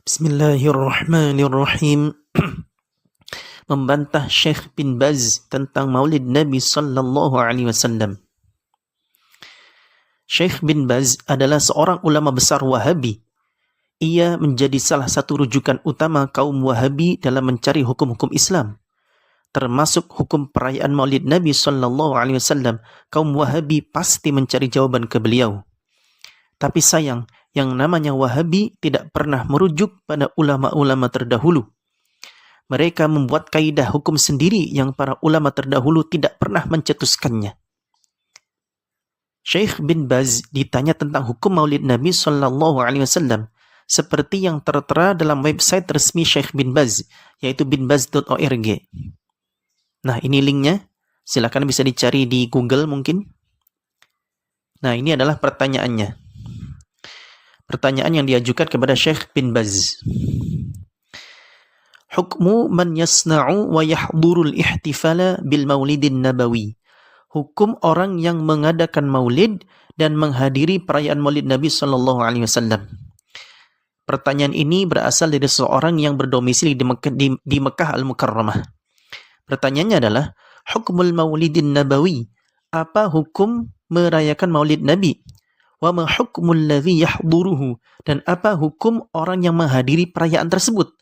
Bismillahirrahmanirrahim. Membantah Syekh bin Baz tentang Maulid Nabi sallallahu alaihi wasallam. Syekh bin Baz adalah seorang ulama besar Wahabi. Ia menjadi salah satu rujukan utama kaum Wahabi dalam mencari hukum-hukum Islam, termasuk hukum perayaan Maulid Nabi sallallahu alaihi wasallam. Kaum Wahabi pasti mencari jawaban ke beliau. Tapi sayang, yang namanya Wahabi tidak pernah merujuk pada ulama-ulama terdahulu. Mereka membuat kaidah hukum sendiri yang para ulama terdahulu tidak pernah mencetuskannya. Syekh bin Baz ditanya tentang hukum Maulid Nabi sallallahu alaihi wasallam seperti yang tertera dalam website resmi Syekh bin Baz, yaitu binbaz.org. Nah, ini linknya. Silakan bisa dicari di Google mungkin. Nah, ini adalah pertanyaannya. Pertanyaan yang diajukan kepada Syekh bin Baz. Hukmu man yasna'u wa yahdurul ihtifala bil maulidin nabawi. Hukum orang yang mengadakan maulid dan menghadiri perayaan maulid Nabi sallallahu alaihi wasallam. Pertanyaan ini berasal dari seorang yang berdomisili di Mekah Al-Mukarramah. Pertanyaannya adalah, hukmul maulidin nabawi. Apa hukum merayakan maulid Nabi? Wa ma hukmul ladzi yahduruhu, dan apa hukum orang yang menghadiri perayaan tersebut?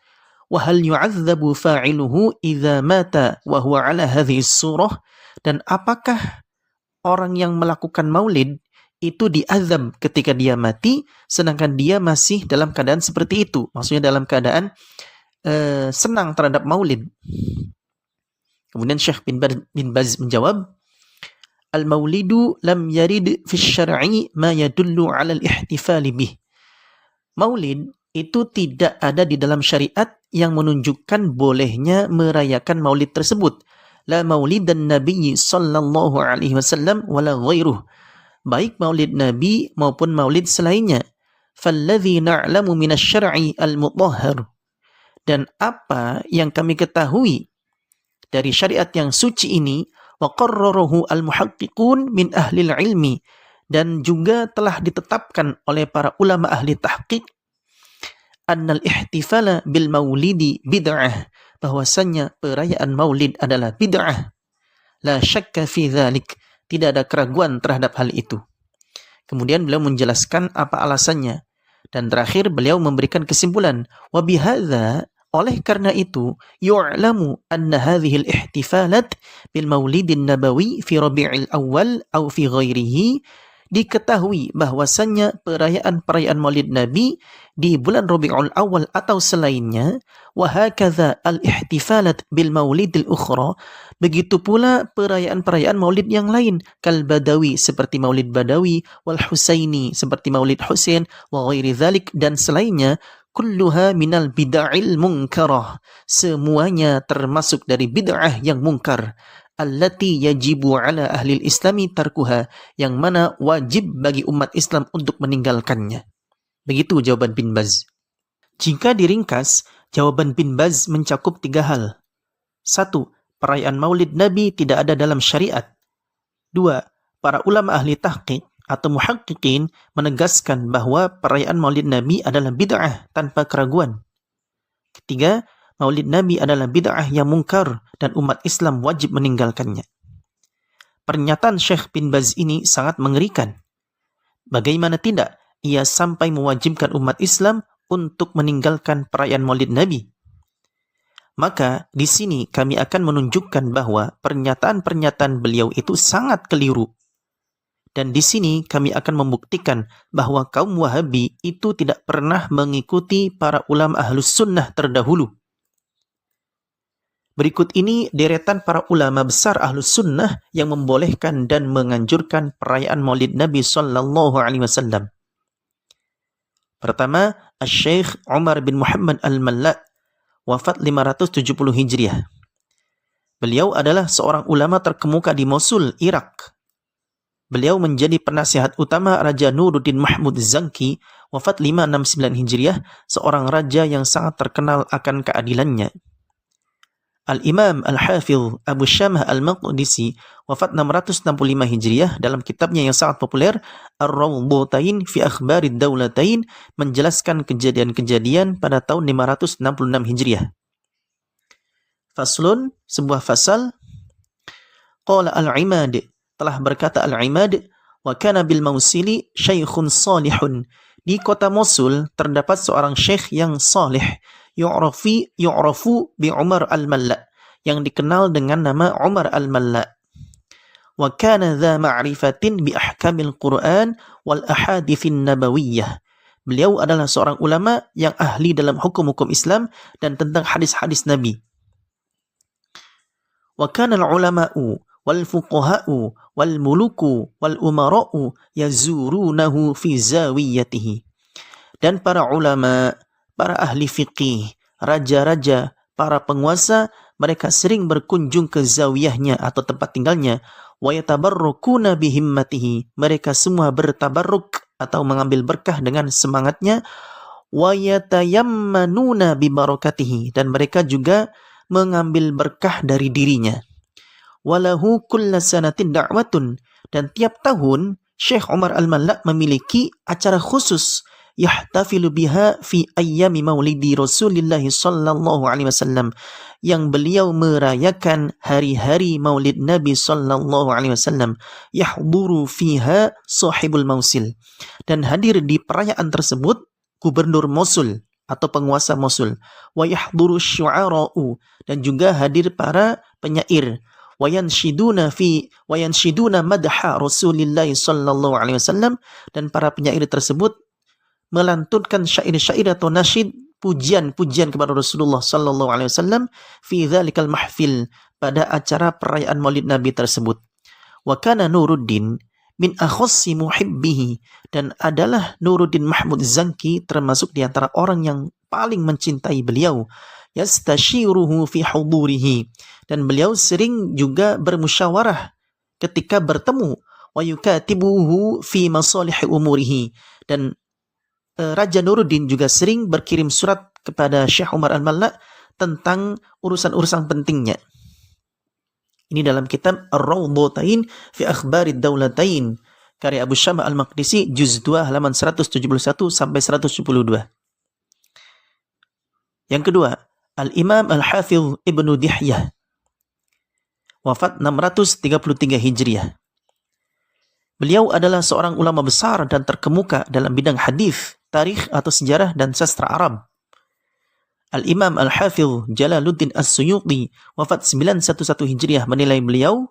Wa hal yu'adzabu fa'iluhu idza mata wa huwa 'ala hadhihi surah, dan apakah orang yang melakukan maulid itu diazab ketika dia mati sedangkan dia masih dalam keadaan seperti itu, maksudnya dalam keadaan senang terhadap maulid. Kemudian Syekh bin Baz menjawab, Al-maulidu lam yarid fi syar'i ma yadullu 'ala al-ihtifali bih. Maulid itu tidak ada di dalam syariat yang menunjukkan bolehnya merayakan maulid tersebut. La maulidan nabiyyi sallallahu alaihi wasallam wala ghairuh. Baik maulid Nabi maupun maulid selainnya. Falladhi na'lamu minasy syar'i al-mutahhar. Dan apa yang kami ketahui dari syariat yang suci ini, wa qarrarahu al-muhaqqiqun min ahli ilmi, dan juga telah ditetapkan oleh para ulama ahli tahqiq, annal ihtifala bil maulidi bid'ah, bahwasannya perayaan maulid adalah bid'ah. La syakka fi dzalik, tidak ada keraguan terhadap hal itu. Kemudian beliau menjelaskan apa alasannya, dan terakhir beliau memberikan kesimpulan, wa bihadza, oleh karena itu, yu'lamu anna hadhihi al-ihtifalat bil maulidin nabawi fi Rabi'il Awal aw fi ghairihi, diketahui bahwasannya perayaan-perayaan Maulid Nabi di bulan Rabi'ul Awal atau selainnya, wa hakadza al-ihtifalat bil maulidil ukhra, begitu pula perayaan-perayaan Maulid yang lain, kal Badawi seperti Maulid Badawi, wal Husaini seperti Maulid Husain, wa ghairi dzalik, dan selainnya, kulluha minal bid'il munkarah, semuanya termasuk dari bid'ah yang mungkar, allati yajibu ala ahli islami tarkuha, yang mana wajib bagi umat Islam untuk meninggalkannya. Begitu jawaban bin Baz. Jika diringkas, jawaban bin Baz mencakup 3 hal. 1. Perayaan maulid Nabi tidak ada dalam syariat. 2. Para ulama ahli tahqiq atau muhaqqiqin menegaskan bahwa perayaan Maulid Nabi adalah bid'ah tanpa keraguan. 3. Maulid Nabi adalah bid'ah yang mungkar dan umat Islam wajib meninggalkannya. Pernyataan Syekh bin Baz ini sangat mengerikan. Bagaimana tidak, ia sampai mewajibkan umat Islam untuk meninggalkan perayaan Maulid Nabi. Maka di sini kami akan menunjukkan bahwa pernyataan-pernyataan beliau itu sangat keliru. Dan di sini kami akan membuktikan bahwa kaum Wahabi itu tidak pernah mengikuti para ulama ahlus sunnah terdahulu. Berikut ini deretan para ulama besar ahlus sunnah yang membolehkan dan menganjurkan perayaan Maulid Nabi sallallahu alaihi wasallam. Pertama, Asy-Syaikh Umar bin Muhammad Al-Malla, wafat 570 Hijriah. Beliau adalah seorang ulama terkemuka di Mosul, Irak. Beliau menjadi penasihat utama Raja Nuruddin Mahmud Zanki, wafat 569 Hijriah, seorang raja yang sangat terkenal akan keadilannya. Al-Imam Al-Hafidh Abu Syamah Al-Maqdisi wafat 665 Hijriah dalam kitabnya yang sangat populer Ar-Rawdatain fi Akhbarid Daulatain menjelaskan kejadian-kejadian pada tahun 566 Hijriah. Faslun, sebuah fasal. Qala Al-Imad, telah berkata Al-Imad, wa kana bil Mausili syaikhun salihun. Di kota Mosul terdapat seorang syekh yang salih, yu'rafu bi Umar al-Malla, yang dikenal dengan nama Umar al-Malla. Wa kana dha ma'rifatin bi ahkamil Qur'an wal ahadithin nabawiyyah. Beliau adalah seorang ulama yang ahli dalam hukum-hukum Islam dan tentang hadis-hadis Nabi. Wa kana al-ulama'u wal fuqaha'u wal muluku wal umara'u yazurunahu fi zawiyatihi. Dan para ulama, para ahli fiqih, raja-raja, para penguasa, mereka sering berkunjung ke zawiyahnya atau tempat tinggalnya. Wa yatabarrukuna bihimmatihi. Mereka semua bertabarruk atau mengambil berkah dengan semangatnya. Wa yatayammanuna bibarakatihi. Dan mereka juga mengambil berkah dari dirinya. Walahu kulla sanatin da'watun. Dan tiap tahun Syekh Umar al-Malla memiliki acara khusus yahtafilu biha fi ayyami maulidi Rasulillah sallallahu alaihi wasallam, yang beliau merayakan hari-hari maulid Nabi sallallahu alaihi wasallam. Yahduru fiha sahibul Mausil, dan hadir di perayaan tersebut gubernur Mosul atau penguasa Mosul. Wa yahduru syu'ara'u, dan juga hadir para penyair. Wa yanshiduna madha Rasulillah sallallahu alaihi wasallam, dan para penyair tersebut melantunkan syair-syair atau nasyid pujian-pujian kepada Rasulullah sallallahu alaihi wasallam fi dzalikal mahfil, pada acara perayaan Maulid Nabi tersebut. Wa kana Nuruddin min akhassi muhibbihi, dan adalah Nuruddin Mahmud Zanki termasuk di antara orang yang paling mencintai beliau. Yastashiruhu fi hudurihi, dan beliau sering juga bermusyawarah ketika bertemu. Wa yukatibuhu fi masalih umurihi, dan Raja Nuruddin juga sering berkirim surat kepada Syekh Umar al-Malla tentang urusan-urusan pentingnya. Ini dalam kitab Ar-Rawdatain fi Akhbarid Daulatain karya Abu Syamah Al-Maqdisi juz 2 halaman 171 sampai 172. Yang kedua, Al-Imam Al-Hafidh Ibnu Dihyah wafat 633 Hijriah. Beliau adalah seorang ulama besar dan terkemuka dalam bidang hadis, tarikh atau sejarah dan sastra Arab. Al-Imam Al-Hafidh Jalaluddin As-Suyuti wafat 911 Hijriah menilai beliau,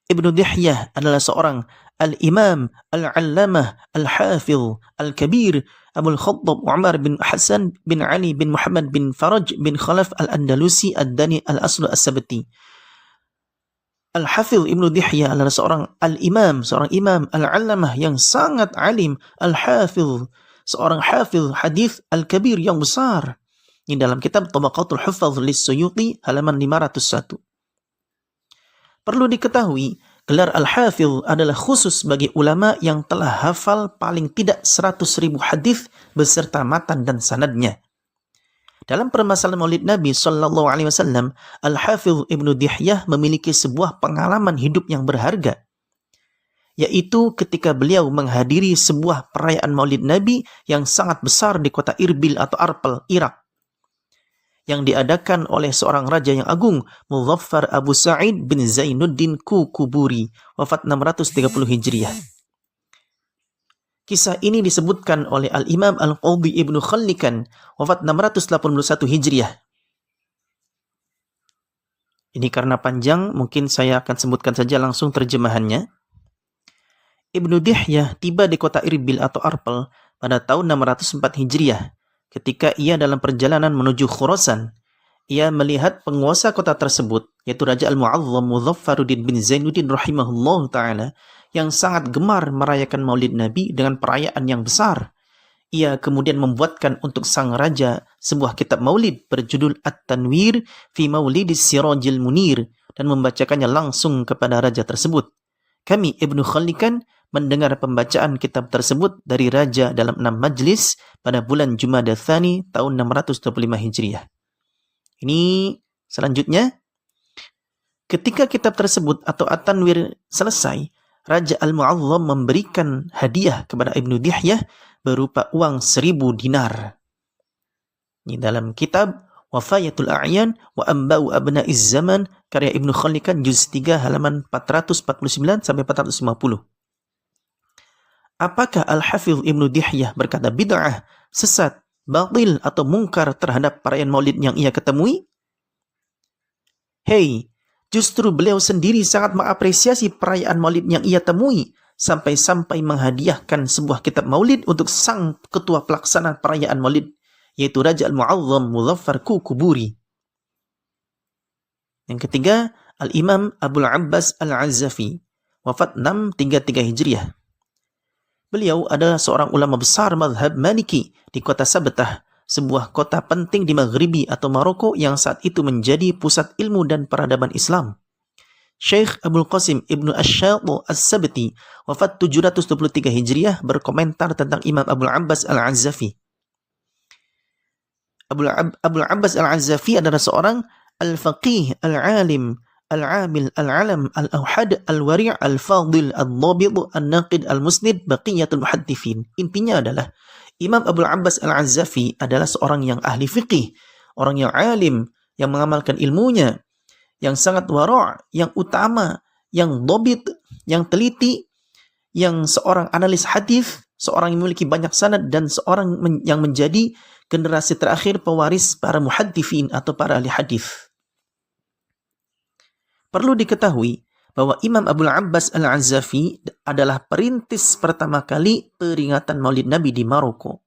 Ibnu Dihyah adalah seorang Al-Imam Al-Allamah Al-Hafidh Al-Kabir Abul Khattab Umar bin Hasan bin Ali bin Muhammad bin Faraj bin Khalaf Al-Andalusi Ad-Dani Al-Aslu As-Sabti. Al-Hafidh Ibnu Dihyah adalah seorang al-imam, seorang imam al-allamah yang sangat alim, al-hafidh, seorang hafidh hadis al-kabir yang besar. Ini dalam kitab Tabaqatul Huffaz lis-Suyuti halaman 501. Perlu diketahui, gelar al-hafidh adalah khusus bagi ulama yang telah hafal paling tidak 100.000 hadis beserta matan dan sanadnya. Dalam permasalahan Maulid Nabi sallallahu alaihi wasallam, Al-Hafidh Ibnu Dihyah memiliki sebuah pengalaman hidup yang berharga, yaitu ketika beliau menghadiri sebuah perayaan Maulid Nabi yang sangat besar di kota Irbil atau Arpel, Irak, yang diadakan oleh seorang raja yang agung, Muzaffar Abu Sa'id bin Zainuddin Kukuburi, wafat 630 Hijriah. Kisah ini disebutkan oleh Al-Imam Al-Qadhi Ibnu Khallikan, wafat 681 Hijriah. Ini karena panjang, mungkin saya akan sebutkan saja langsung terjemahannya. Ibnu Dihyah tiba di kota Irbil atau Arpel pada tahun 604 Hijriah. Ketika ia dalam perjalanan menuju Khurasan, ia melihat penguasa kota tersebut, yaitu Raja Al-Mu'azzam Muzaffaruddin bin Zainuddin rahimahullah ta'ala, yang sangat gemar merayakan Maulid Nabi dengan perayaan yang besar. Ia kemudian membuatkan untuk sang raja sebuah kitab maulid berjudul At-Tanwir fi Maulidis Sirajil Munir dan membacakannya langsung kepada raja tersebut. Kami Ibnu Khallikan mendengar pembacaan kitab tersebut dari raja dalam 6 majlis pada bulan Jumada Tsani tahun 625 Hijriah. Ini Selanjutnya, ketika kitab tersebut atau At-Tanwir selesai, Raja Al-Mu'azzam memberikan hadiah kepada Ibnu Dihyah berupa uang 1000 dinar. Ini dalam kitab Wafayatul A'yan wa Amba'u Abna'iz Zaman karya Ibnu Khallikan juz 3 halaman 449 sampai 450. Apakah Al-Hafidh Ibnu Dihyah berkata bid'ah, sesat, batil atau mungkar terhadap perayaan Maulid yang ia ketemui? Hei, justru beliau sendiri sangat mengapresiasi perayaan Maulid yang ia temui sampai-sampai menghadiahkan sebuah kitab Maulid untuk sang ketua pelaksana perayaan Maulid, yaitu Raja Al-Mu'azzam Muzaffar Kuburi. Yang ketiga, Al-Imam Abul Abbas Al-Azzafi, wafat 633 Hijriah. Beliau adalah seorang ulama besar mazhab Maliki di kota Sabtah, sebuah kota penting di Maghribi atau Maroko yang saat itu menjadi pusat ilmu dan peradaban Islam. Syekh Abdul Qasim Ibnu Ash-Shaykh As-Sabti, wafat 723 Hijriah, berkomentar tentang Imam Abul Abbas Al-Azzafi. Abul Abbas Al-Azzafi adalah seorang al-faqih, al-alim, al-amil, al-alam, al-awhad, al-wari' al-fadil, al-dhabit, al-naqid, al-musnid, baqiyatul muhaddithin. Intinya adalah Imam Abul Abbas Al-Azzafi adalah seorang yang ahli fiqih, orang yang alim, yang mengamalkan ilmunya, yang sangat wara', yang utama, yang dhabit, yang teliti, yang seorang analis hadis, seorang yang memiliki banyak sanad, dan seorang yang menjadi generasi terakhir pewaris para muhaddithin atau para ahli hadis. Perlu diketahui bahwa Imam Abul Abbas Al-Azzafi adalah perintis pertama kali peringatan Maulid Nabi di Maroko.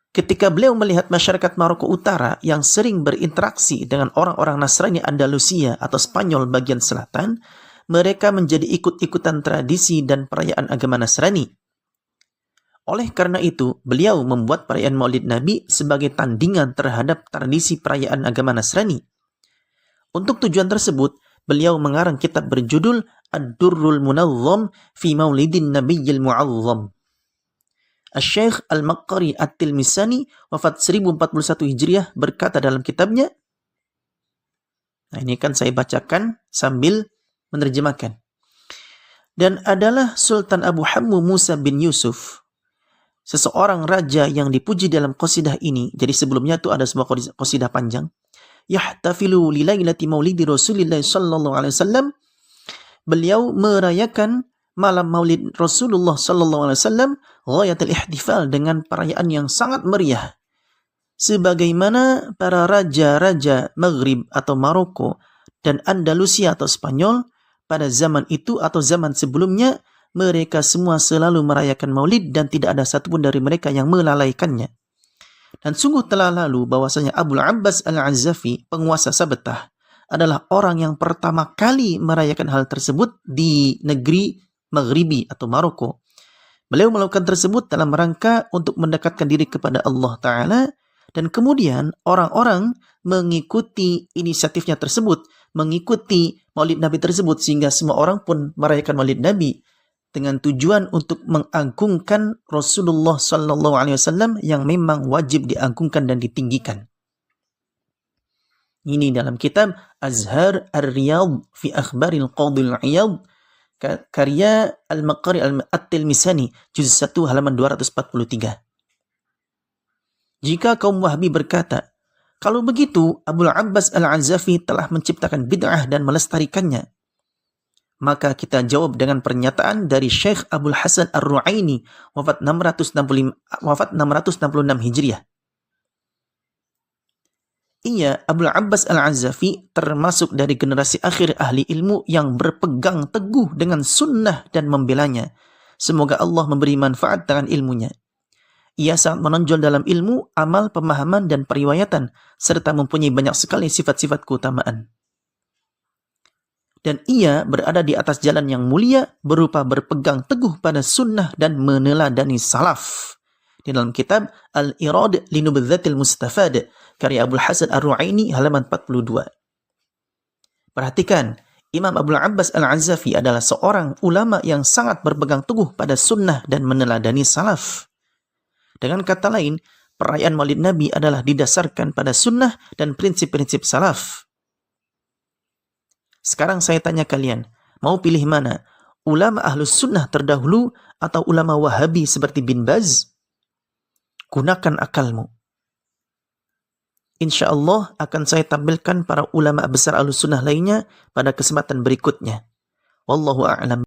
Ketika beliau melihat masyarakat Maroko Utara yang sering berinteraksi dengan orang-orang Nasrani Andalusia atau Spanyol bagian selatan, mereka menjadi ikut-ikutan tradisi dan perayaan agama Nasrani. Oleh karena itu, beliau membuat perayaan Maulid Nabi sebagai tandingan terhadap tradisi perayaan agama Nasrani. Untuk tujuan tersebut, beliau mengarang kitab berjudul Ad-Durrul Munazzam fi Maulidin Nabiyyil Mu'azzam. Asy-Syaikh Al-Maqqari At-Tilmisani, wafat 1041 Hijriah, berkata dalam kitabnya, nah ini kan saya bacakan sambil menerjemahkan. Dan adalah Sultan Abu Hammu Musa bin Yusuf, seseorang raja yang dipuji dalam qasidah ini. Jadi sebelumnya itu ada sebuah qasidah panjang. Yahtafilu li lailati maulidi Rasulillah sallallahu alaihi wasallam. Beliau merayakan malam Maulid Rasulullah sallallahu alaihi wasallam ghayatul ihtifal, dengan perayaan yang sangat meriah. Sebagaimana para raja-raja Maghrib atau Maroko dan Andalusia atau Spanyol pada zaman itu atau zaman sebelumnya, mereka semua selalu merayakan Maulid dan tidak ada satupun dari mereka yang melalaikannya. Dan sungguh telah lalu bahwasanya Abul Abbas Al-Azzafi, penguasa Sabtah, adalah orang yang pertama kali merayakan hal tersebut di negeri Maghribi atau Maroko. Beliau melakukan tersebut dalam rangka untuk mendekatkan diri kepada Allah Ta'ala, dan kemudian orang-orang mengikuti inisiatifnya tersebut, mengikuti Maulid Nabi tersebut, sehingga semua orang pun merayakan Maulid Nabi dengan tujuan untuk mengagungkan Rasulullah sallallahu alaihi wasallam yang memang wajib diagungkan dan ditinggikan. Ini dalam kitab Azhar Ar-Riyadh fi Akhbaril Qadhil Iyadh karya Al-Maqqari At-Tilmisani juz 1 halaman 243. Jika kaum Wahhabi berkata, kalau begitu Abul Abbas Al-Azzafi telah menciptakan bid'ah dan melestarikannya, maka kita jawab dengan pernyataan dari Syekh Abul Hasan Ar-Ru'aini, wafat 666 Hijriah. Ia, Abul Abbas Al-Azzafi, termasuk dari generasi akhir ahli ilmu yang berpegang teguh dengan sunnah dan membelanya. Semoga Allah memberi manfaat dengan ilmunya. Ia sangat menonjol dalam ilmu, amal, pemahaman, dan periwayatan, serta mempunyai banyak sekali sifat-sifat keutamaan. Dan ia berada di atas jalan yang mulia berupa berpegang teguh pada sunnah dan meneladani salaf. Di dalam kitab Al-Irad li Nubdhatil Mustafad karya Abul Hasan Ar-Ru'aini halaman 42. Perhatikan, Imam Abul Abbas Al-Azzafi adalah seorang ulama yang sangat berpegang teguh pada sunnah dan meneladani salaf. Dengan kata lain, perayaan Maulid Nabi adalah didasarkan pada sunnah dan prinsip-prinsip salaf. Sekarang saya tanya kalian, mau pilih mana? Ulama Ahlus Sunnah terdahulu atau ulama Wahabi seperti bin Baz? Gunakan akalmu. Insya Allah akan saya tampilkan para ulama besar Ahlus Sunnah lainnya pada kesempatan berikutnya. Wallahu a'lam.